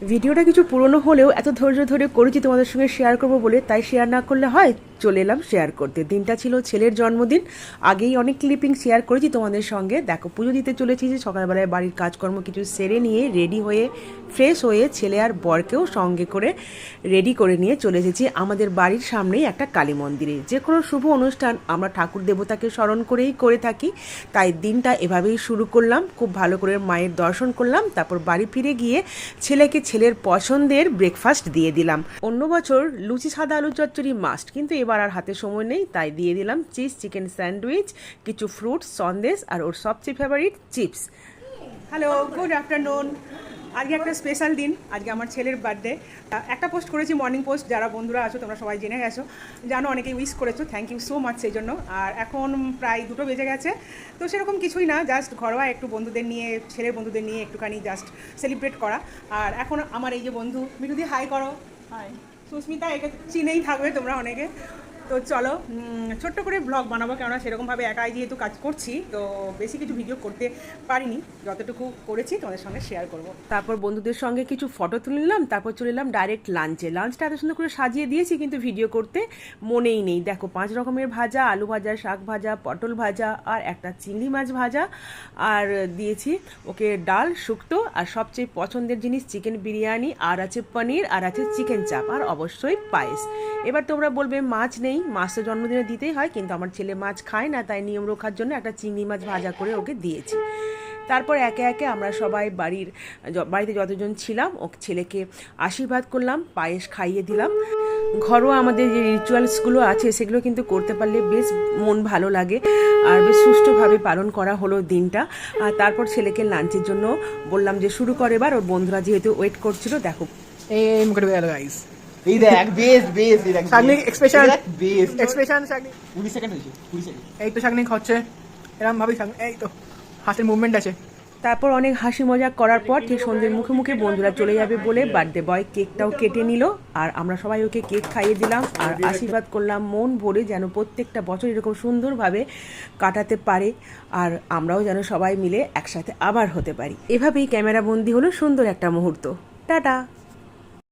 ভিডিওটা কিছু পুরনো হলেও এত ধৈর্য ধরে করেছি তোমাদের সঙ্গে শেয়ার করবো বলে, তাই শেয়ার না করলে হয়। চলে এলাম শেয়ার করতে। দিনটা ছিল ছেলের জন্মদিন। আগেই অনেক ক্লিপিং শেয়ার করেছি তোমাদের সঙ্গে। দেখো, পুজো দিতে চলেছি যে সকালবেলায় বাড়ির কাজকর্ম কিছু সেরে নিয়ে রেডি হয়ে ফ্রেশ হয়ে ছেলে আর বরকেও সঙ্গে করে রেডি করে নিয়ে চলে এসেছি আমাদের বাড়ির সামনেই একটা কালী মন্দিরে। যে কোনো শুভ অনুষ্ঠান আমরা ঠাকুর দেবতাকে স্মরণ করেই করে থাকি, তাই দিনটা এভাবেই শুরু করলাম। খুব ভালো করে মায়ের দর্শন করলাম, তারপর বাড়ি ফিরে গিয়ে ছেলেকে ছেলের পছন্দের ব্রেকফাস্ট দিয়ে দিলাম। অন্য বছর লুচি সাদা আলু চচ্চড়ি মাস্ট, কিন্তু এবার আর হাতে সময় নেই, তাই দিয়ে দিলাম চিজ চিকেন স্যান্ডউইচ, কিছু ফ্রুটস, সন্দেশ আর ওর সবচেয়ে favourite chips. Hello, good afternoon. আজকে একটা স্পেশাল দিন, আজকে আমার ছেলের বার্থডে। একটা পোস্ট করেছি, মর্নিং পোস্ট। যারা বন্ধুরা আছো তোমরা সবাই জেনে গেছো, জানো, অনেকেই উইশ করেছো, থ্যাংক ইউ সো মাচ সেই জন্য। আর এখন প্রায় 2টো বেজে গেছে, তো সেরকম কিছুই না, জাস্ট ঘরোয়া একটু বন্ধুদের নিয়ে, ছেলের বন্ধুদের নিয়ে একটুখানি জাস্ট সেলিব্রেট করা। আর এখন আমার এই যে বন্ধু মিঠুদি, হাই করো। হাই। সুস্মিতা, একে চিনেই থাকবে তোমরা অনেকে। তো চলো ছোট্ট করে ব্লগ বানাবো, কেননা সেরকমভাবে একাই যেহেতু কাজ করছি, তো বেশি কিছু ভিডিও করতে পারিনি। যতটুকু করেছি তোমাদের সঙ্গে শেয়ার করব। তারপর বন্ধুদের সঙ্গে কিছু ফটো তুলে নিলাম, তারপর চলে এলাম ডাইরেক্ট লাঞ্চে। লাঞ্চটা এত সুন্দর করে সাজিয়ে দিয়েছি, কিন্তু ভিডিও করতে মনেই নেই। দেখো, 5 রকমের ভাজা, আলু ভাজা, শাক ভাজা, পটল ভাজা আর একটা চিংড়ি মাছ ভাজা, আর দিয়েছি ওকে ডাল, শুক্তো, আর সবচেয়ে পছন্দের জিনিস চিকেন বিরিয়ানি, আর আছে পনির, আর আছে চিকেন চাপ, আর অবশ্যই পায়েস। এবার তোমরা বলবে মাছ নেই, মাছ তো জন্মদিনে দিতেই হয়, কিন্তু আমার ছেলে মাছ খায় না, তাই নিয়ম রক্ষার জন্য একটা চিংড়ি মাছ ভাজা করে ওকে দিয়েছি। তারপর একে একে আমরা সবাই বাড়িতে যতজন ছিলাম ও ছেলেকে আশীর্বাদ করলাম, পায়েস খাইয়ে দিলাম। ঘরোয়া আমাদের যে রিচুয়ালসগুলো আছে সেগুলো কিন্তু করতে পারলে বেশ মন ভালো লাগে, আর বেশ সুষ্ঠুভাবে পালন করা হলো দিনটা। আর তারপর ছেলেকে লাঞ্চের জন্য বললাম যে শুরু করে, এবার ওর বন্ধুরা যেহেতু ওয়েট করছিল। দেখো, এই মুখে ঢুকে গেল গাইস। এই দেখ বেস বেস এই দেখ Sagnik expression, base expression Sagnik. 20 second হয়েছে 20 সেকেন্ড। এই তো শাগনিক হচ্ছে এরকম ভাবে, এই তো হাতের মুভমেন্ট আছে। তারপর অনেক হাসি মজা করার পর ঠিক সন্ধ্যের মুখে মুখে বন্ধুরা চলে যাবে বলে বার্থডে বয় কেকটাও কেটে নিল, আর আমরা সবাই ওকে কেক খাইয়ে দিলাম আর আশীর্বাদ করলাম মন ভরে যেন প্রত্যেকটা বছর এরকম সুন্দরভাবে কাটাতে পারে, আর আমরাও যেন সবাই মিলে একসাথে আবার হতে পারি। এভাবেই ক্যামেরা বন্দি হলো সুন্দর একটা মুহূর্ত। টাটা।